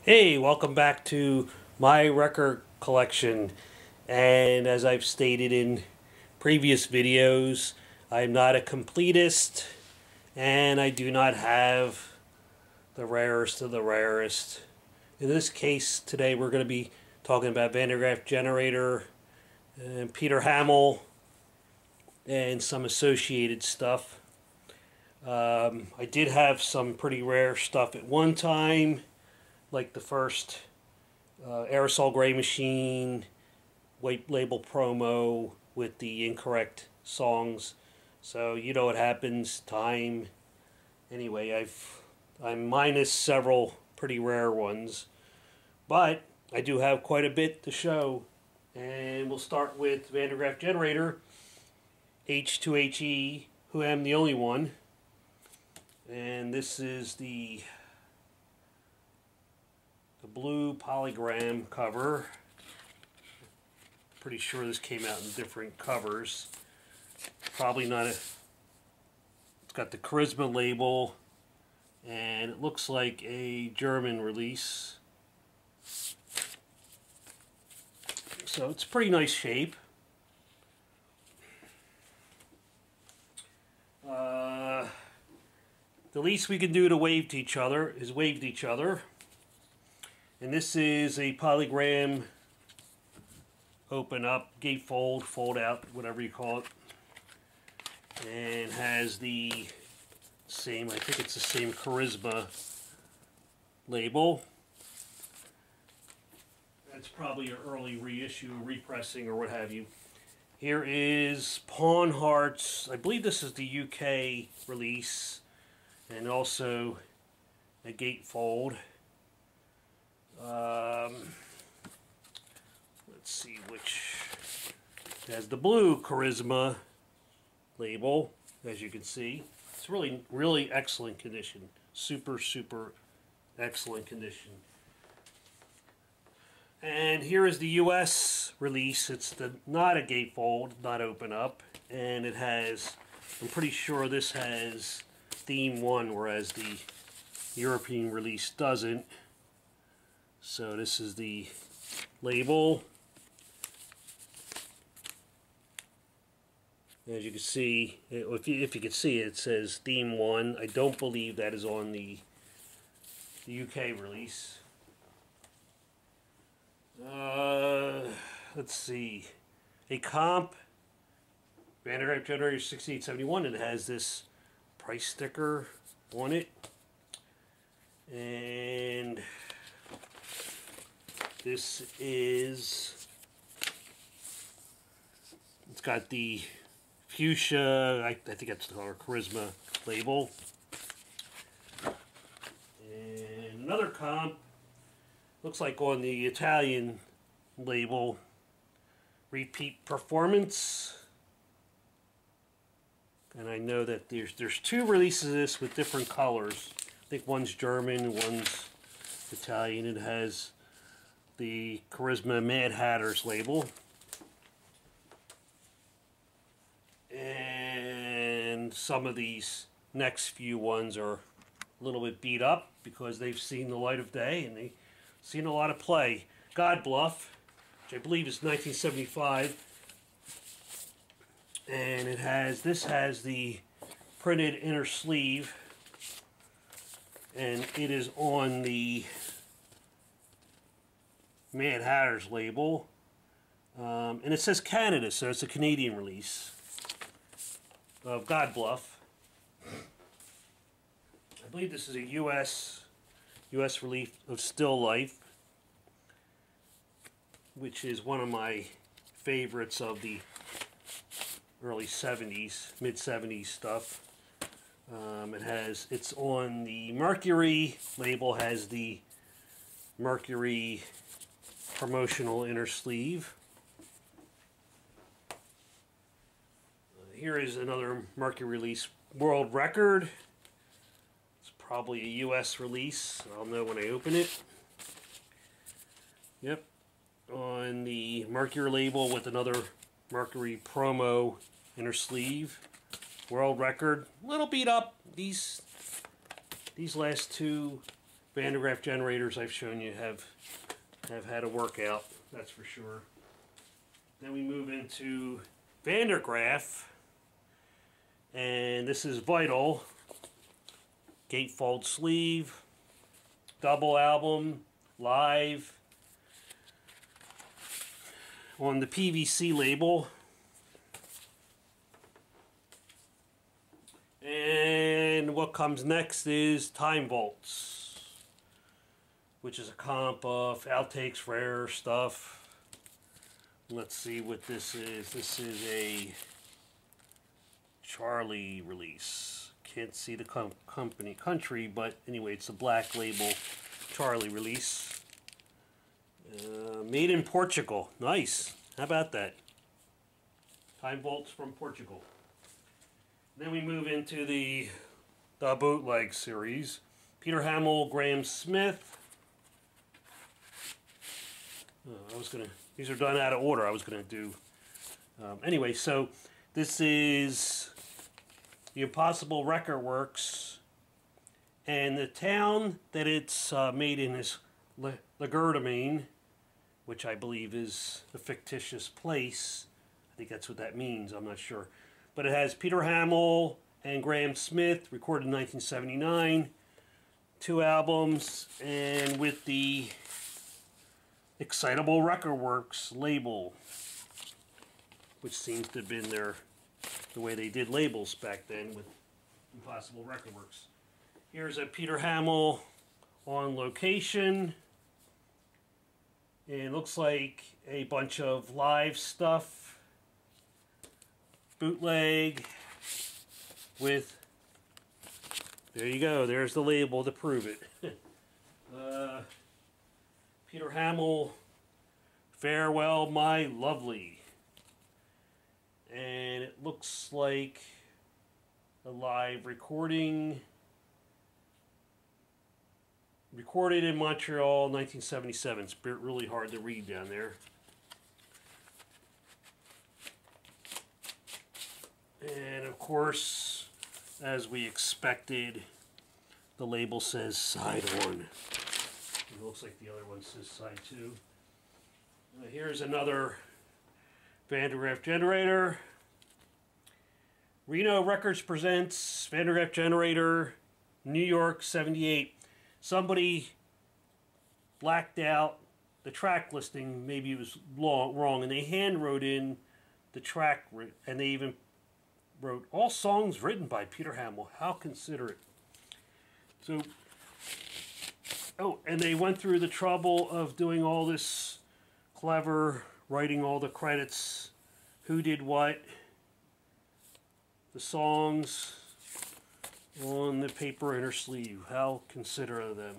Hey, welcome back to my record collection. And as I've stated in previous videos, I'm not a completist and I do not have the rarest of the rarest. In this case, today we're going to be talking about Graaf Generator and Peter Hammill and some associated stuff. I did have some pretty rare stuff at one time, like the first aerosol gray machine white label promo with the incorrect songs. So you know what happens. Time. Anyway, I'm minus several pretty rare ones, but I do have quite a bit to show, and we'll start with Graaf Generator H2HE, who am the only one, and this is the blue polygram cover. Pretty sure this came out in different covers. Probably not a... It's got the Charisma label, and it looks like a German release. So it's pretty nice shape. The least we can do to wave to each other is wave to each other. And this is a polygram open up, gatefold, fold out, whatever you call it. And has the same, I think it's the same Charisma label. That's probably an early reissue, repressing, or what have you. Here is Pawn Hearts. I believe this is the UK release. And also a gatefold. Let's see which. It has the blue Charisma label, as you can see. It's really excellent condition. Super excellent condition. And here is the US release. It's not a gatefold, not open up, and it has, I'm pretty sure this has theme 1, whereas the European release doesn't. So this is the label. As you can see, if you can see it, it says theme 1. I don't believe that is on the UK release. Let's see. A comp, Graaf Generator 6871, and it has this price sticker on it. And this is, it's got the fuchsia, I think that's the Charisma label. And another comp, looks like on the Italian label, Repeat Performance. And I know that there's two releases of this with different colors. I think one's German, one's Italian. It has the Charisma Mad Hatter's label. And some of these next few ones are a little bit beat up because they've seen the light of day and they've seen a lot of play. God Bluff, which I believe is 1975. And it has, this has the printed inner sleeve, and it is on the Mad Hatter's label, and it says Canada, so it's a Canadian release of God Bluff. I believe this is a US release of Still Life, which is one of my favorites of the early 70s, mid 70s stuff. It's on the Mercury label, has the Mercury promotional inner sleeve. Here is another Mercury release, World Record. It's probably a US release. I'll know when I open it. Yep. On the Mercury label with another Mercury promo inner sleeve, World Record. A little beat up. These last two Van de Graaf generators I've shown you have had a workout, that's for sure. Then we move into Van de Graaf, and this is Vital, gatefold sleeve, double album, live, on the PVC label. And what comes next is Time Volts, which is a comp of outtakes, rare stuff. Let's see what this is. This is a Charlie release. Can't see the country, but anyway, it's a black label Charlie release. Made in Portugal. Nice. How about that? Time Volts from Portugal. Then we move into the bootleg series. Peter Hammill, Graham Smith. These are done out of order. I was gonna do. Anyway, so this is the Impossible Record Works, and the town that it's made in is Legerdemain, which I believe is a fictitious place. I think that's what that means. I'm not sure, but it has Peter Hammill and Graham Smith, recorded in 1979, 2 albums, and with the Excitable Record Works label, which seems to have been the way they did labels back then with Impossible Record Works. Here's a Peter Hammill on location. It looks like a bunch of live stuff, bootleg, with, there you go, there's the label to prove it. Peter Hammill, Farewell My Lovely. And it looks like a live recording. Recorded in Montreal, 1977. It's really hard to read down there. And of course, as we expected, the label says Side 1. It looks like the other one says Side 2. Here's another Van de Graaf generator. Reno Records presents Van de Graaf Generator, New York, 78. Somebody blacked out the track listing. Maybe it was wrong, and they hand wrote in the track, and they even wrote all songs written by Peter Hammill. How considerate. So, oh, and they went through the trouble of doing all this clever, writing all the credits, who did what, the songs on the paper inner sleeve. How considerate of them.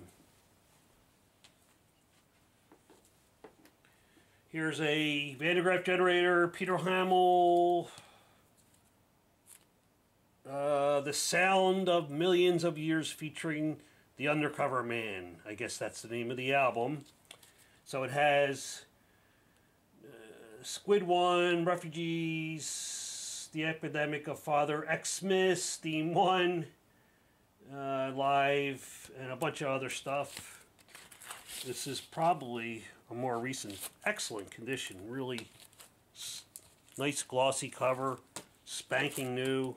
Here's a Van de Graaf generator, Peter Hammill, The Sound of Millions of Years, featuring The Undercover Man. I guess that's the name of the album. So it has Squid One, Refugees, The Epidemic of Father Xmas, Theme 1, Live, and a bunch of other stuff. This is probably a more recent, excellent condition. Really nice glossy cover, spanking new.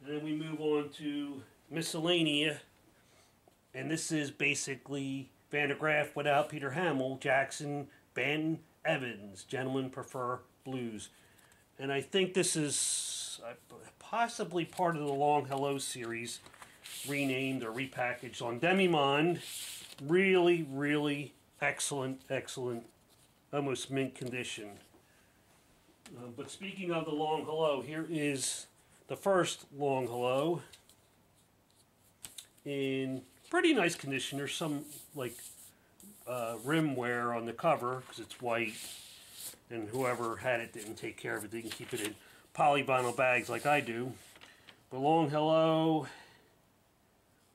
And then we move on to Miscellanea, and this is basically Van de Graaf without Peter Hammill, Jackson, Banton, Evans, Gentlemen Prefer Blues. And I think this is possibly part of the Long Hello series, renamed or repackaged on Demi-Monde. Really, really excellent, almost mint condition. But speaking of the Long Hello, here is the first Long Hello in pretty nice condition. There's some like rim wear on the cover because it's white, and whoever had it didn't take care of it. They didn't keep it in polyvinyl bags like I do. The Long Hello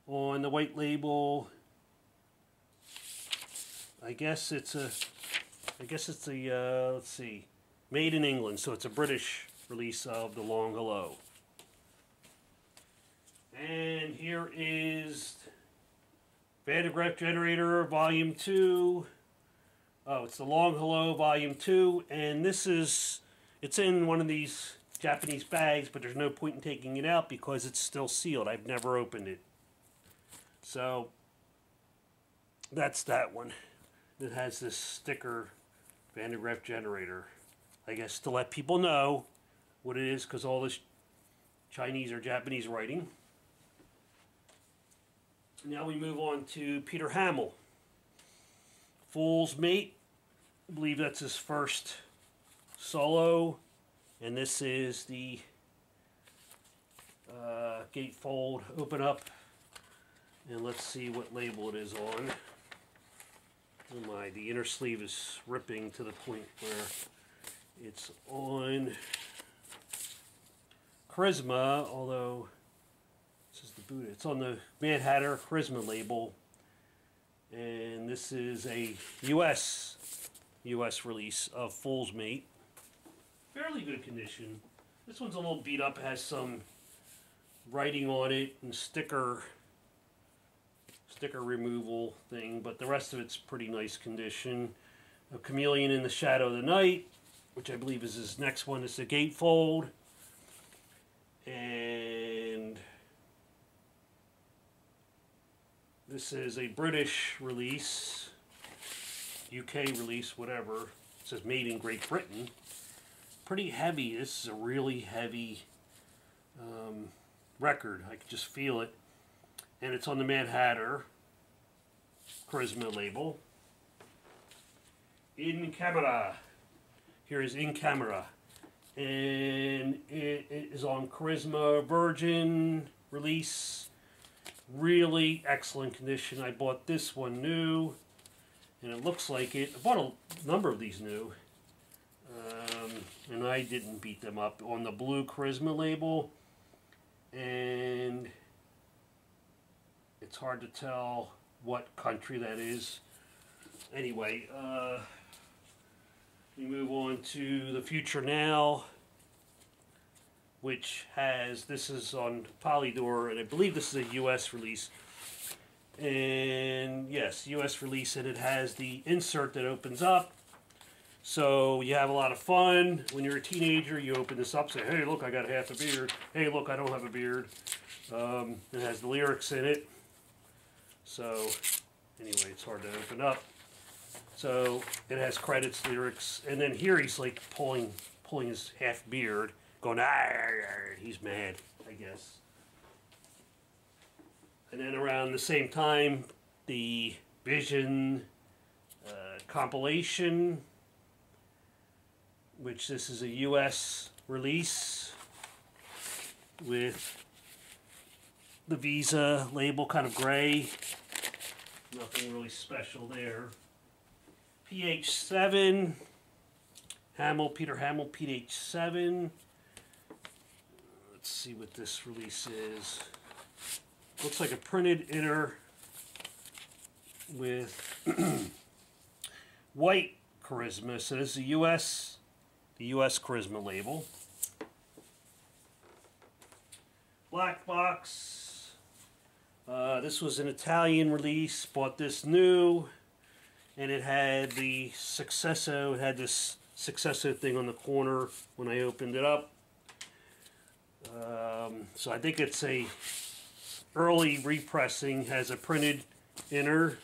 on the white label. I guess it's a let's see, made in England, so it's a British release of the Long Hello. And here is Graaf Generator Volume 2. Oh, it's the Long Hello Volume 2. And this is, it's in one of these Japanese bags, but there's no point in taking it out because it's still sealed. I've never opened it. So, that's that one. It has this sticker, Graaf Generator. I guess to let people know what it is, because all this Chinese or Japanese writing. Now we move on to Peter Hammill. Fool's Mate. I believe that's his first solo. And this is the gatefold. Open up. And let's see what label it is on. Oh my, the inner sleeve is ripping to the point where it's on Charisma, although this is the Buddha. It's on the Mad Hatter Charisma label, and this is a U.S. release of Fool's Mate. Fairly good condition. This one's a little beat up. It has some writing on it and sticker removal thing, but the rest of it's pretty nice condition. A Chameleon in the Shadow of the Night, which I believe is his next one. It's a gatefold. And this is a British release, UK release, whatever. It says made in Great Britain. Pretty heavy. This is a really heavy record. I can just feel it. And it's on the Mad Hatter Charisma label. In Camera. Here is In Camera. And it is on Charisma Virgin release. Really excellent condition. I bought this one new. And it looks like it. I bought a number of these new. And I didn't beat them up. On the blue Charisma label. And it's hard to tell what country that is. Anyway, we move on to the Future Now, which has, this is on Polydor, and I believe this is a U.S. release. And yes, U.S. release, and it has the insert that opens up. So you have a lot of fun. When you're a teenager, you open this up, say, hey, look, I got half a beard. Hey, look, I don't have a beard. It has the lyrics in it. So, anyway, it's hard to open up. So, it has credits, lyrics, and then here he's like pulling his half beard, going, he's mad, I guess. And then around the same time, the Vision compilation, which this is a U.S. release with the Visa label, kind of gray. Nothing really special there. PH7, Hammill, Peter Hammill, PH7. Let's see what this release is. Looks like a printed inner with white Charisma. So this is the U.S. Charisma label. Black box. This was an Italian release. Bought this new, and it had the Successo. It had this Successo thing on the corner when I opened it up. So I think it's a early repressing. Has a printed inner.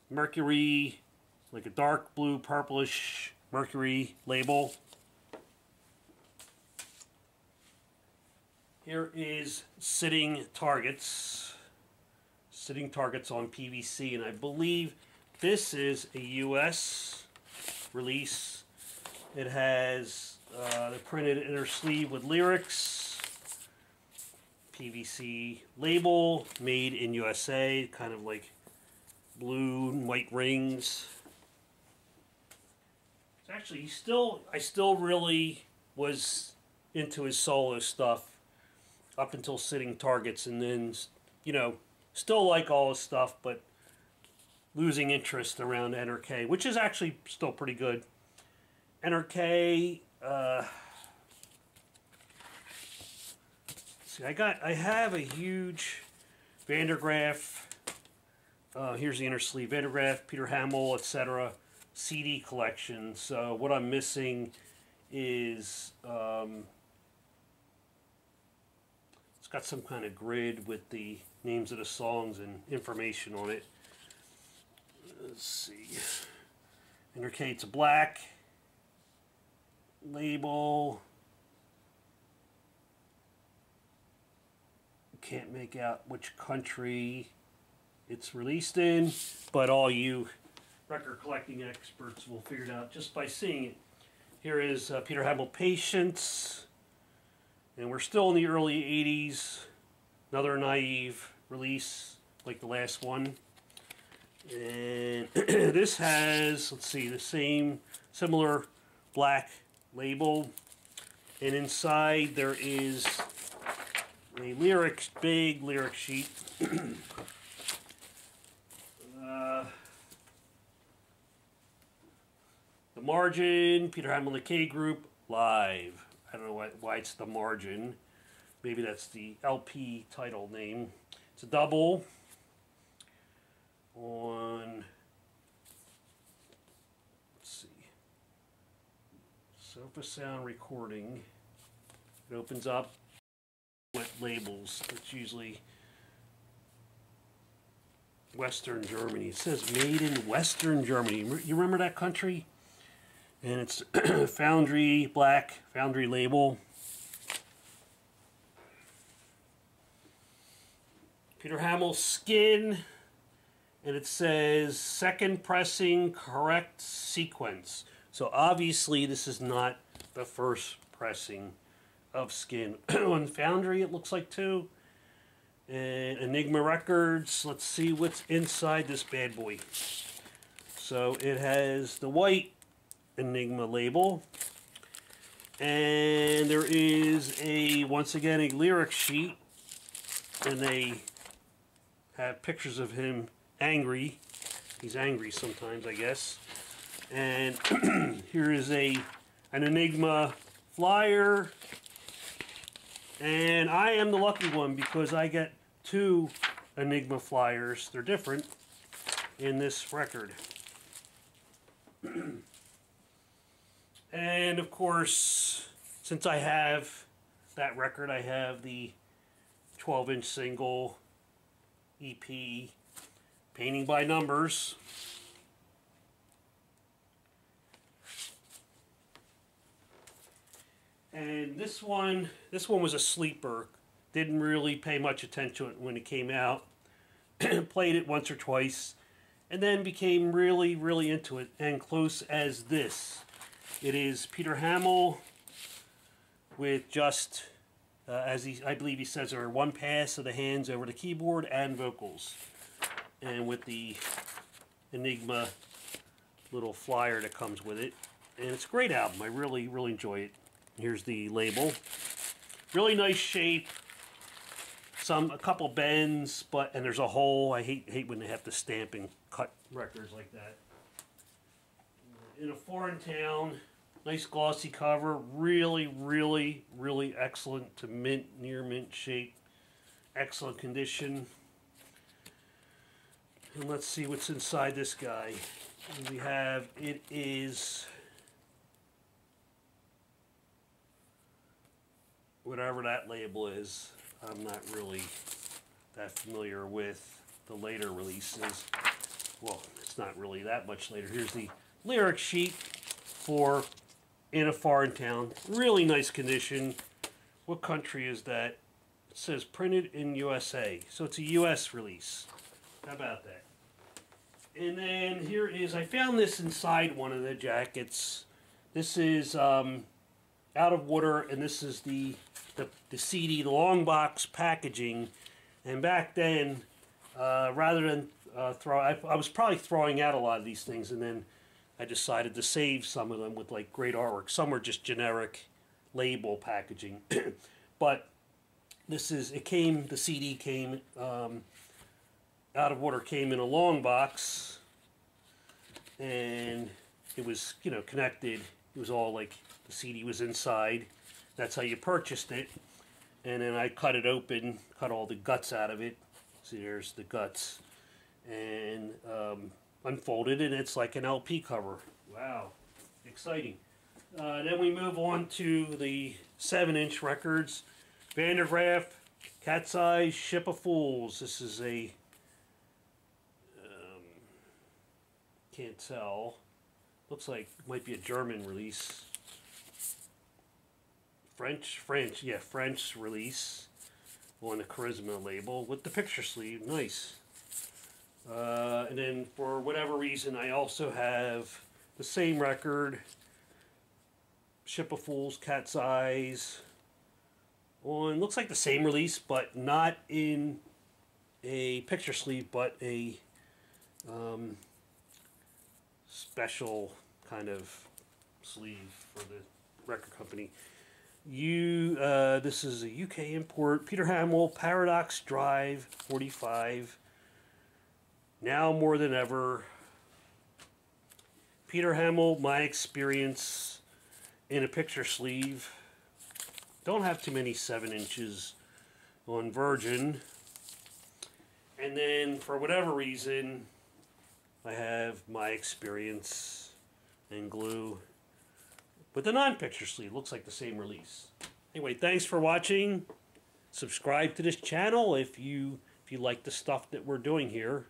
Mercury, like a dark blue, purplish Mercury label. Here is Sitting Targets. Sitting Targets on PVC, and I believe this is a U.S. release. It has the printed inner sleeve with lyrics. PVC label, made in USA, kind of like blue and white rings. It's actually, I still really was into his solo stuff up until Sitting Targets, and then, you know, still like all his stuff, but losing interest around NRK, which is actually still pretty good. NRK, see, I have a huge Graaf. Here's the inner sleeve. Graaf, Peter Hammill, etc. CD collection. So what I'm missing is it's got some kind of grid with the names of the songs and information on it. Let's see. Indicates a black label. Can't make out which country it's released in, but all you record collecting experts will figure it out just by seeing it. Here is Peter Hammill Patience, and we're still in the early 80s. Another naive release like the last one. And this has, let's see, the same similar black label, and inside there is a big lyric sheet. The margin, Peter Hammill, the K Group, live. I don't know why it's the margin. Maybe that's the LP title name. It's a double on, let's see, Sofa Sound Recording. It opens up with labels. It's usually Western Germany. It says made in Western Germany. You remember that country? And it's Foundry, black Foundry label. Peter Hammill skin, and it says second pressing, correct sequence. So obviously this is not the first pressing of skin. On Foundry it looks like too. And Enigma Records, let's see what's inside this bad boy. So it has the white Enigma label, and there is once again a lyric sheet, and they have pictures of him angry. He's angry sometimes, I guess. And here is an Enigma flyer, and I am the lucky one because I get 2 Enigma flyers. They're different in this record. And of course, since I have that record, I have the 12-inch single EP, Painting by Numbers. And this one was a sleeper. Didn't really pay much attention to it when it came out. Played it once or twice, and then became really, really into it. And close as this. It is Peter Hammill with just, I believe he says there, 1 pass of the hands over the keyboard and vocals. And with the Enigma little flyer that comes with it. And it's a great album. I really, really enjoy it. Here's the label. Really nice shape. A couple bends, and there's a hole. I hate when they have to stamp and cut records like that. In a foreign town, nice glossy cover. Really, really, really excellent to mint, near mint shape. Excellent condition. And let's see what's inside this guy. It is whatever that label is. I'm not really that familiar with the later releases. Well, it's not really that much later. Here's the lyric sheet for In a Foreign Town. Really nice condition. What country is that? It says printed in USA. So it's a US release. How about that? And then here is, I found this inside one of the jackets. This is Out of Water, and this is the CD, the long box packaging. And back then, rather than I was probably throwing out a lot of these things, and then I decided to save some of them with like great artwork. Some were just generic label packaging. But the CD came, Out of Water came in a long box, and it was, connected. It was all like the CD was inside. That's how you purchased it. and then I cut it open, cut all the guts out of it. See, there's the guts, and unfolded, and it's like an LP cover. Wow, exciting. Then we move on to the 7-inch records. Van der Graaf, Cat's Eyes, Ship of Fools. This is a, can't tell. Looks like it might be a German release. French release on the Charisma label with the picture sleeve. Nice. And then for whatever reason, I also have the same record, Ship of Fools, Cat's Eyes, on, looks like the same release, but not in a picture sleeve, but a special kind of sleeve for the record company. This is a UK import. Peter Hammill, Paradox Drive 45. Now more than ever. Peter Hammill, my experience in a picture sleeve. Don't have too many 7 inches on Virgin. And then for whatever reason, I have my experience and glue with the non-picture sleeve. Looks like the same release. Anyway, thanks for watching. Subscribe to this channel if you like the stuff that we're doing here.